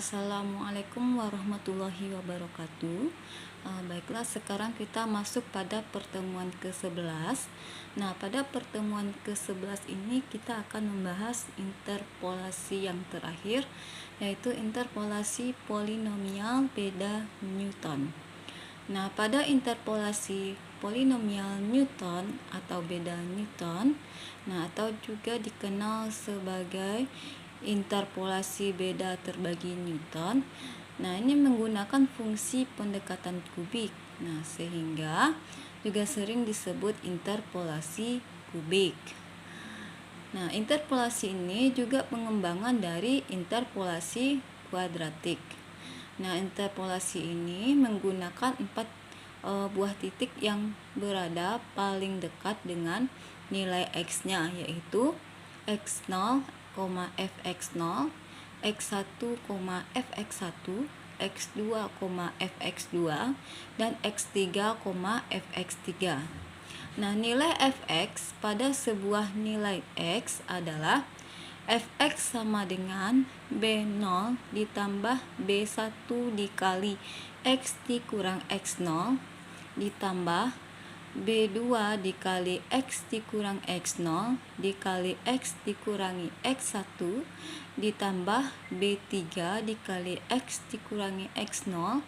Assalamualaikum warahmatullahi wabarakatuh. Baiklah, sekarang kita masuk pada pertemuan ke-11. Nah, pada pertemuan ke-11 ini kita akan membahas interpolasi yang terakhir, yaitu interpolasi polinomial beda Newton. Nah, pada interpolasi polinomial Newton atau beda Newton, atau juga dikenal sebagai interpolasi beda terbagi Newton. Nah, ini menggunakan fungsi pendekatan kubik. Nah, sehingga juga sering disebut interpolasi kubik. Nah, interpolasi ini juga pengembangan dari interpolasi kuadratik. Nah, interpolasi ini menggunakan 4 buah titik yang berada paling dekat dengan nilai x-nya, yaitu x0, fx0, x1, fx1, x2, fx2, dan x3, fx3. Nah, nilai fx pada sebuah nilai x adalah fx sama dengan b0 ditambah b1 dikali x dikurang x0 ditambah b2 dikali x dikurang x0 dikali x dikurangi x1 ditambah b3 dikali x dikurangi x0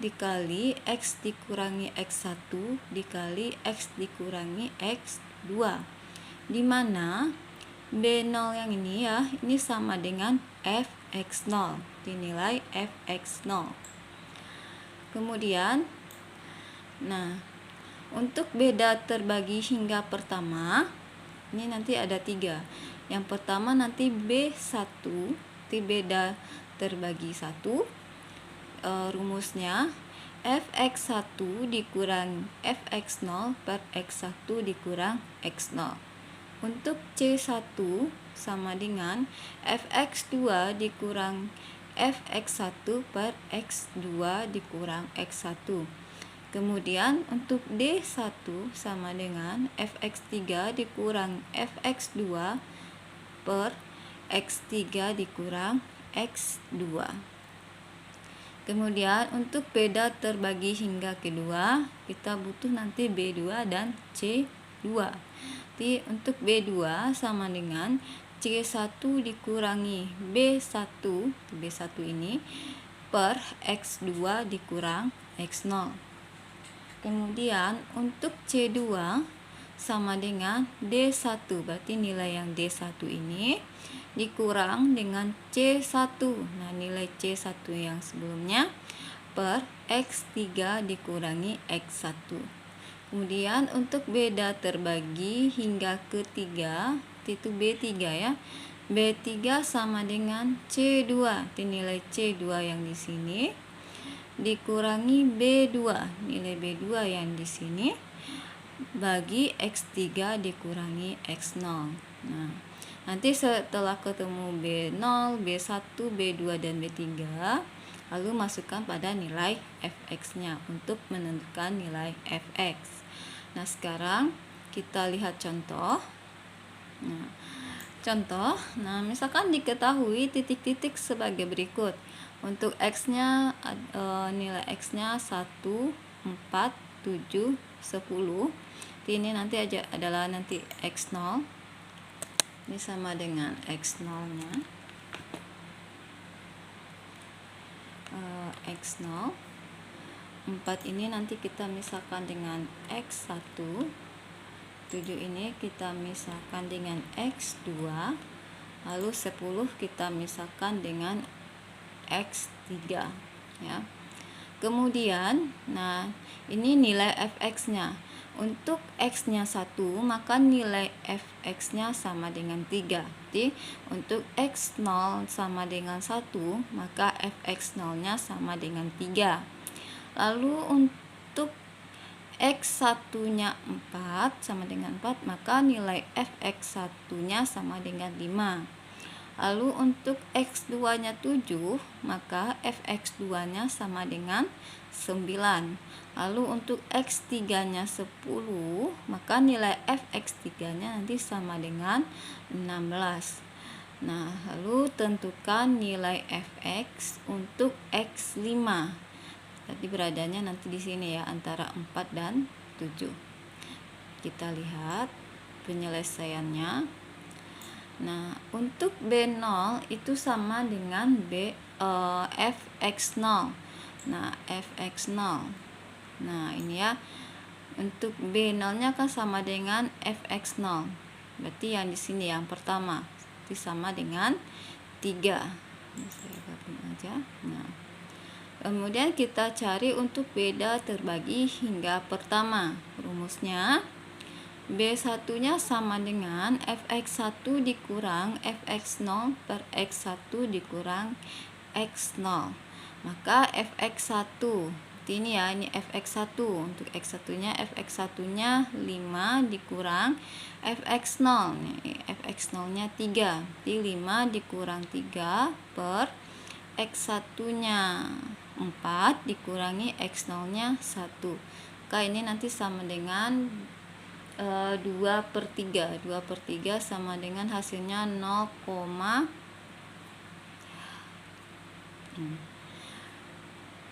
dikali x dikurangi x1 dikali x dikurangi x2, di mana b0 yang ini ini sama dengan fx0, dinilai fx0. Kemudian, untuk beda terbagi hingga pertama, ini nanti ada 3. Yang pertama nanti B1, nanti beda terbagi 1. Rumusnya fx1 dikurang fx0 per x1 dikurang x0. Untuk C1 sama dengan fx2 dikurang fx1 per x2 dikurang x1. Kemudian untuk D1 sama dengan fx3 dikurang fx2 per x3 dikurang x2. Kemudian untuk beda terbagi hingga kedua, kita butuh nanti B2 dan C2. Jadi untuk B2 sama dengan C1 dikurangi B1 ini per x2 dikurang x0. Kemudian untuk C2 sama dengan D1, berarti nilai yang D1 ini dikurang dengan C1. Nah, nilai C1 yang sebelumnya per X3 dikurangi X1. Kemudian untuk beda terbagi hingga ketiga, itu B3 ya. B3 sama dengan C2, itu nilai C2 yang di sini dikurangi B2, nilai B2 yang di sini bagi X3 dikurangi X0. Nah, nanti setelah ketemu B0, B1, B2, dan B3, lalu masukkan pada nilai fx-nya untuk menentukan nilai fx. Nah, sekarang kita lihat contoh. Misalkan diketahui titik-titik sebagai berikut. Untuk x-nya, nilai x-nya 1, 4, 7, 10. Ini nanti adalah nanti x0. Ini sama dengan x0-nya. X0. 4 ini nanti kita misalkan dengan x1. 7 ini kita misalkan dengan x2. Lalu 10 kita misalkan dengan x3 ya. Kemudian, ini nilai fx-nya. Untuk x-nya 1, maka nilai fx-nya sama dengan 3. Jadi, untuk x0 sama dengan 1, maka fx0-nya sama dengan 3. Lalu untuk x1-nya 4 sama dengan 4, maka nilai fx1-nya sama dengan 5. Lalu untuk x2-nya 7, maka fx2-nya sama dengan 9. Lalu untuk x3-nya 10, maka nilai fx3-nya nanti sama dengan 16. Nah, lalu tentukan nilai fx untuk x5. Tadi beradanya nanti di sini ya, antara 4 dan 7. Kita lihat penyelesaiannya. Nah, untuk B0 itu sama dengan fx0. Nah, fx0. Nah, ini ya. Untuk B0-nya kan sama dengan fx0. Berarti yang di sini yang pertama itu sama dengan 3. Ini saya gabung aja. Nah, kemudian kita cari untuk beda terbagi hingga pertama. Rumusnya B1-nya sama dengan fx1 dikurang fx0 per x1 dikurang x0. Maka fx1 ini ya, ini fx1. Untuk x1-nya fx1-nya 5 dikurang fx0. Nih, fx0-nya 3. Jadi 5 dikurang 3 per x1-nya 4 dikurangi x0-nya 1. Maka ini nanti sama dengan 2/3. 2/3 sama dengan hasilnya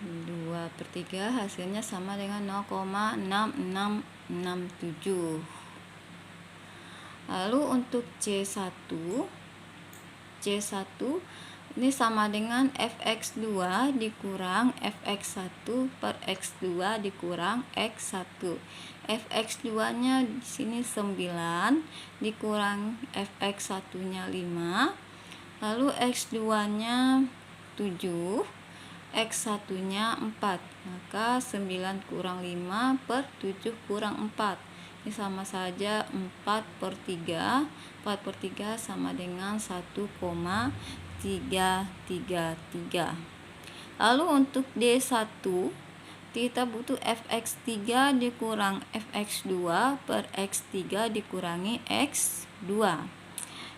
2/3 hasilnya sama dengan 0,6667. Lalu untuk C1 ini sama dengan fx2 dikurang fx1 per x2 dikurang x1. fx2-nya di sini 9 dikurang fx1-nya 5. Lalu x2-nya 7, x1-nya 4. Maka 9 kurang 5 per 7 kurang 4. Ini sama saja 4/3. 4/3 sama dengan 1,333. Lalu untuk D1 kita butuh fx3 dikurang fx2 per x3 dikurangi x2.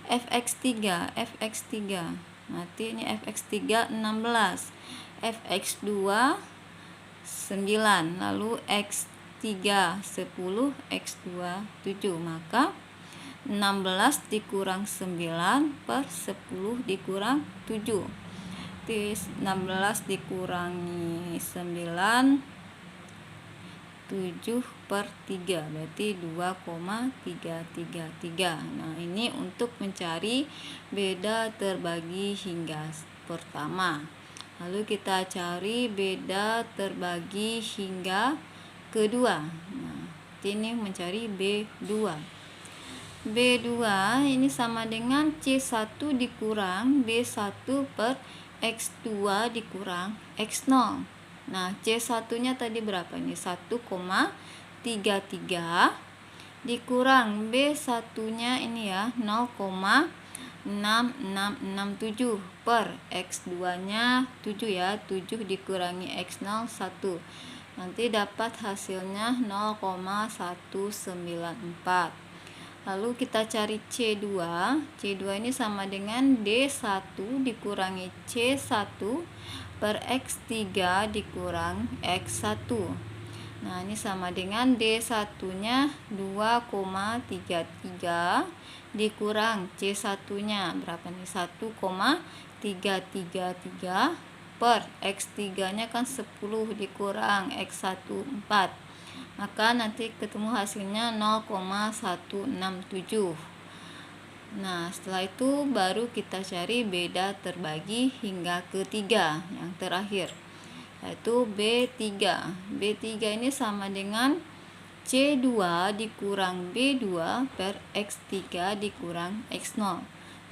fx3 nanti ini fx3 16, fx2 9, lalu x3 10, x2 7. Maka 16 dikurang 9 per 10 dikurang 7. 16 dikurangi 9, 7/3, berarti 2,333. Nah, ini untuk mencari beda terbagi hingga pertama. Lalu kita cari beda terbagi hingga kedua. Nah, ini mencari B2. B2 ini sama dengan C1 dikurang B1 per X2 dikurang X0. Nah, C1-nya tadi berapa nih? 1,33 dikurang B1-nya ini ya 0,6667 per X2-nya 7 ya. 7 dikurangi X0 1. Nanti dapat hasilnya 0,194. Lalu kita cari C2. C2 ini sama dengan D1 dikurangi C1 per X3 dikurang X1. Nah, ini sama dengan D1-nya 2,33 dikurang C1-nya berapa nih? 1,333 per X3-nya kan 10 dikurang X1 4. Maka nanti ketemu hasilnya 0,167. Nah, setelah itu baru kita cari beda terbagi hingga ketiga, yang terakhir, yaitu B3. B3 ini sama dengan C2 dikurang B2 per X3 dikurang X0.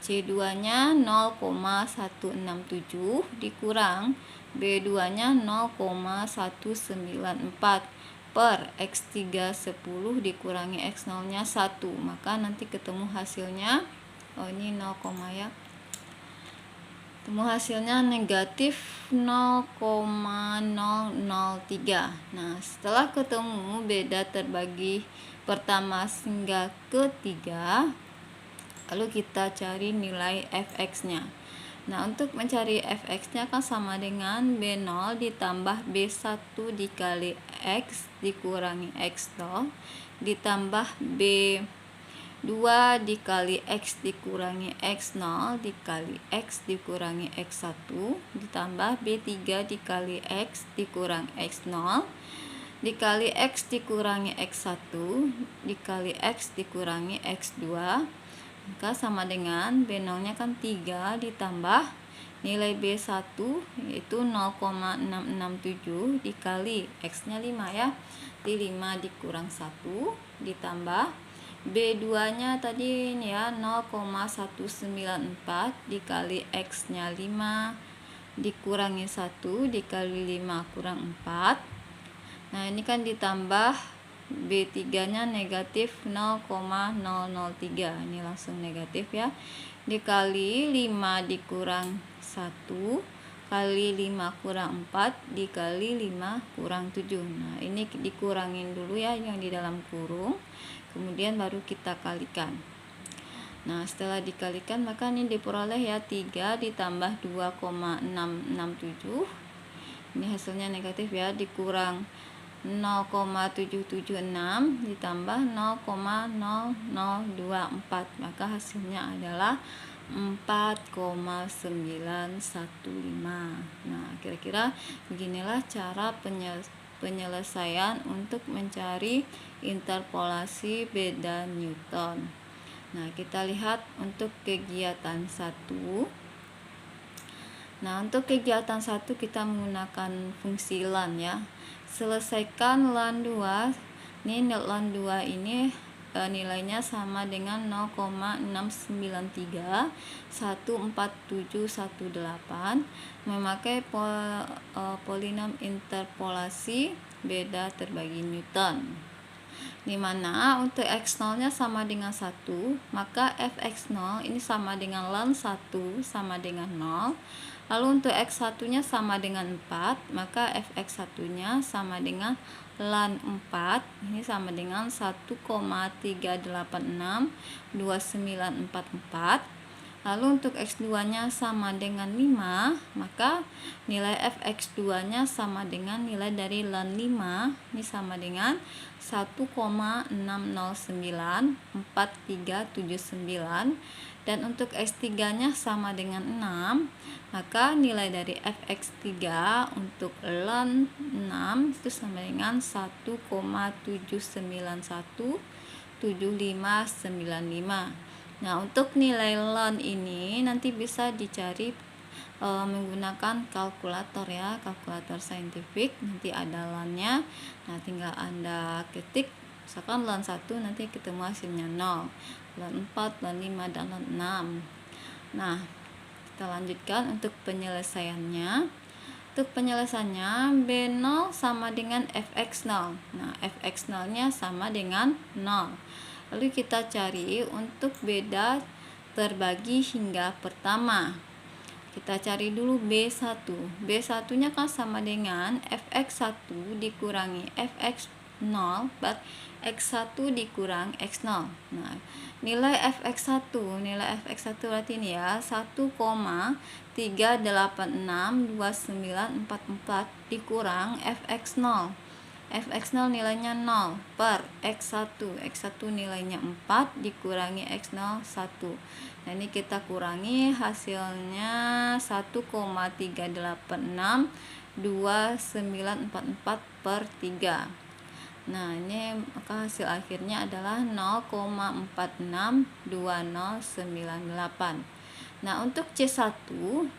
C2-nya 0,167 dikurang B2-nya 0,194 per X3 10 dikurangi X0-nya 1. Maka nanti ketemu hasilnya, ini 0, ya. Ketemu hasilnya negatif 0,003. Nah, setelah ketemu beda terbagi pertama hingga ketiga, lalu kita cari nilai fx-nya. Nah, untuk mencari fx-nya kan sama dengan B0 ditambah B1 dikali X dikurangi X0 ditambah B2 2 dikali X dikurangi X0 dikali X dikurangi X1 ditambah B3 dikali X dikurang X0 dikali X dikurangi X1 dikali X dikurangi X2, maka sama dengan B0 nya kan 3 ditambah nilai B1 yaitu 0,667 dikali X nya 5 ya, di 5 dikurang 1 ditambah B2 nya tadi ini ya 0,194 dikali X nya 5 dikurangi 1 dikali 5 kurang 4. Nah ini kan ditambah B3 nya negatif 0,003, ini langsung negatif ya, dikali 5 dikurang 1 kali 5 kurang 4 dikali 5 kurang 7. Nah ini dikurangin dulu ya yang di dalam kurung, kemudian baru kita kalikan. Nah setelah dikalikan maka ini diperoleh ya 3 ditambah 2,667, ini hasilnya negatif ya, dikurang 0,776 ditambah 0,0024, maka hasilnya adalah 4,915. Nah kira-kira beginilah cara penyelesaian untuk mencari interpolasi beda Newton. Nah kita lihat untuk kegiatan 1. Nah untuk kegiatan 1 kita menggunakan fungsi LAN ya. Selesaikan LAN 2. Ini LAN 2 ini nilainya sama dengan 0,693 14718 memakai polinom interpolasi beda terbagi Newton, dimana untuk X0 nya sama dengan 1, maka Fx0 ini sama dengan LAN 1 sama dengan 0. Lalu untuk X1 nya sama dengan 4, maka Fx1 nya sama dengan LAN 4, ini sama dengan 1,3862944. Lalu untuk X2 nya sama dengan 5, maka nilai Fx2 nya sama dengan nilai dari LAN 5, ini sama dengan 1,6094379. Dan untuk X3 nya sama dengan 6, maka nilai dari Fx3 untuk LAN 6 itu sama dengan 1,7917595. Nah untuk nilai LAN ini nanti bisa dicari menggunakan kalkulator ya, kalkulator saintifik, nanti ada LAN-nya. Nah tinggal Anda ketik, misalkan LAN 1 nanti ketemu hasilnya 0, LAN 4, LAN 5, dan LAN 6. Nah kita lanjutkan untuk penyelesaiannya. Untuk penyelesaiannya B0 sama dengan Fx0. Nah Fx0 nya sama dengan 0. Lalu kita cari untuk beda terbagi hingga pertama. Kita cari dulu B1. B1 nya kan sama dengan Fx1 dikurangi Fx0 X1 dikurang X0. Nah, nilai Fx1 berarti ini ya 1,3862944 dikurang Fx0. Fx0 nilainya 0 per X1. X1 nilainya 4 dikurangi X0 1. Nah, ini kita kurangi, hasilnya 1,3862944 per 3. Nah ini maka hasil akhirnya adalah 0,462098. Nah untuk C1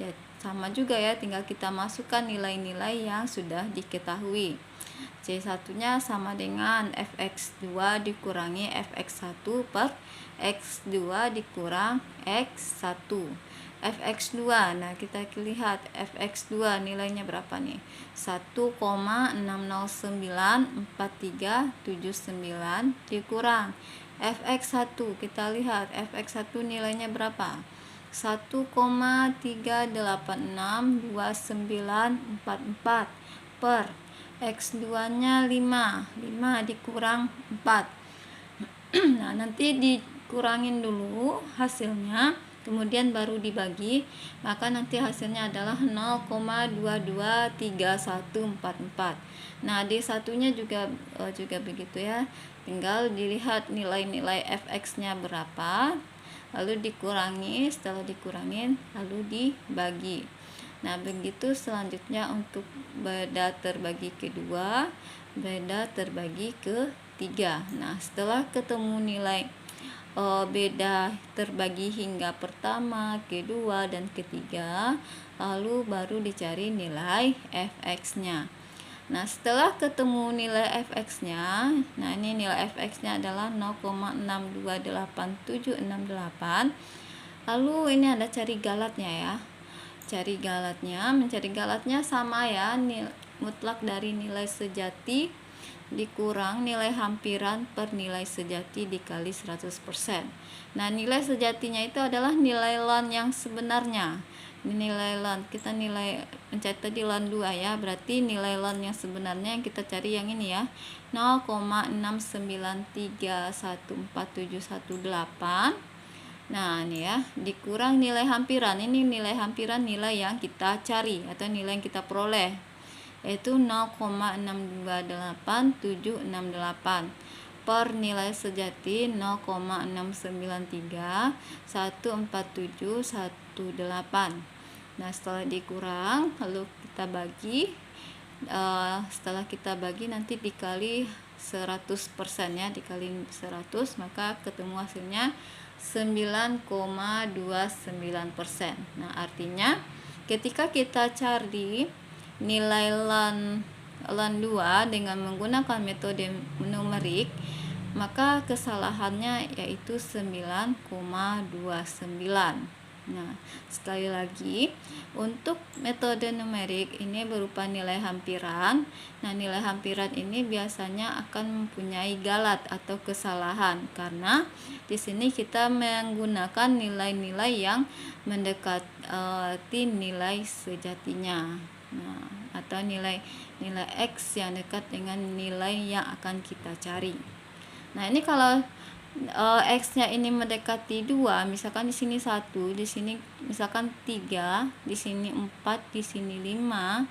ya sama juga ya, tinggal kita masukkan nilai-nilai yang sudah diketahui. C1 nya sama dengan Fx2 dikurangi Fx1 per X2 dikurang X1. Fx2, nah kita lihat Fx2 nilainya berapa nih, 1,6094379 dikurang Fx1, kita lihat Fx1 nilainya berapa, 1,3862944 per X2 nya 5 dikurang 4. Nah nanti dikurangin dulu hasilnya, kemudian baru dibagi, maka nanti hasilnya adalah 0,223144. Nah D1 nya juga begitu ya, tinggal dilihat nilai-nilai fx-nya berapa, lalu dikurangi, setelah dikurangin lalu dibagi. Nah, begitu selanjutnya untuk beda terbagi kedua, beda terbagi ketiga. Nah, setelah ketemu nilai beda terbagi hingga pertama, kedua, dan ketiga, lalu baru dicari nilai fx-nya. Nah, setelah ketemu nilai fx-nya, nah ini nilai fx-nya adalah 0,628768. Lalu ini ada cari galatnya ya. Mencari galatnya sama ya, mutlak dari nilai sejati dikurang nilai hampiran per nilai sejati dikali 100%. Nah, nilai sejatinya itu adalah nilai ln yang sebenarnya. Nilai ln kita mencari tadi ln 2 ya, berarti nilai ln yang sebenarnya yang kita cari yang ini ya, 0,693147118. Nah, ini ya, dikurang nilai hampiran. Ini nilai hampiran, nilai yang kita cari atau nilai yang kita peroleh, yaitu 0,628768 per nilai sejati 0,693147118. Nah, setelah dikurang lalu kita bagi, setelah kita bagi nanti dikali 100% ya, dikali 100, maka ketemu hasilnya 9,29%. Nah, artinya ketika kita cari nilai ln 2 dengan menggunakan metode numerik, maka kesalahannya yaitu 9,29. Nah, sekali lagi, untuk metode numerik ini berupa nilai hampiran. Nah, nilai hampiran ini biasanya akan mempunyai galat atau kesalahan karena di sini kita menggunakan nilai-nilai yang mendekati nilai sejatinya. Nah, atau nilai x yang dekat dengan nilai yang akan kita cari. Nah, ini kalau x-nya ini mendekati 2, misalkan di sini 1, di sini misalkan 3, di sini 4, di sini 5.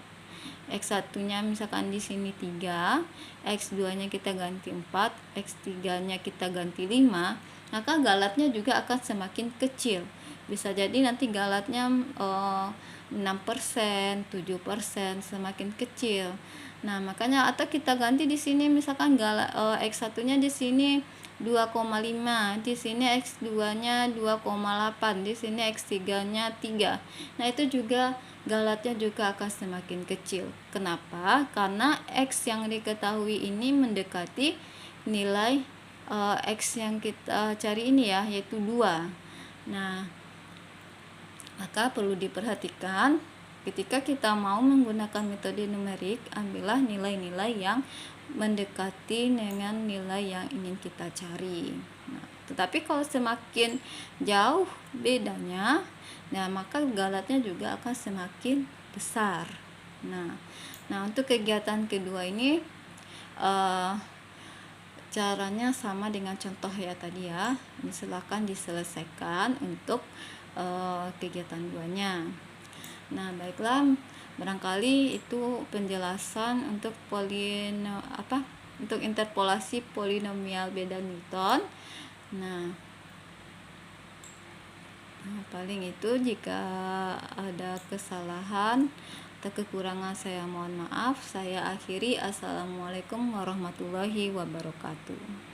X1-nya misalkan di sini 3, X2-nya kita ganti 4, X3-nya kita ganti 5, maka galatnya juga akan semakin kecil. Bisa jadi nanti galatnya 6%, 7%, semakin kecil. Nah, makanya atau kita ganti di sini misalkan X1-nya di sini 2,5, di sini X2-nya 2,8, di sini X3-nya 3. Nah, itu juga galatnya juga akan semakin kecil. Kenapa? Karena X yang diketahui ini mendekati nilai X yang kita cari ini ya, yaitu 2. Nah, maka perlu diperhatikan ketika kita mau menggunakan metode numerik, ambillah nilai-nilai yang mendekati dengan nilai yang ingin kita cari. Nah, tetapi kalau semakin jauh bedanya, nah maka galatnya juga akan semakin besar. Nah untuk kegiatan kedua ini caranya sama dengan contoh ya tadi ya. Silakan diselesaikan untuk kegiatan duanya. Nah, baiklah, barangkali itu penjelasan untuk untuk interpolasi polinomial beda Newton. Nah, paling itu, jika ada kesalahan atau kekurangan saya mohon maaf. Saya akhiri. Assalamualaikum warahmatullahi wabarakatuh.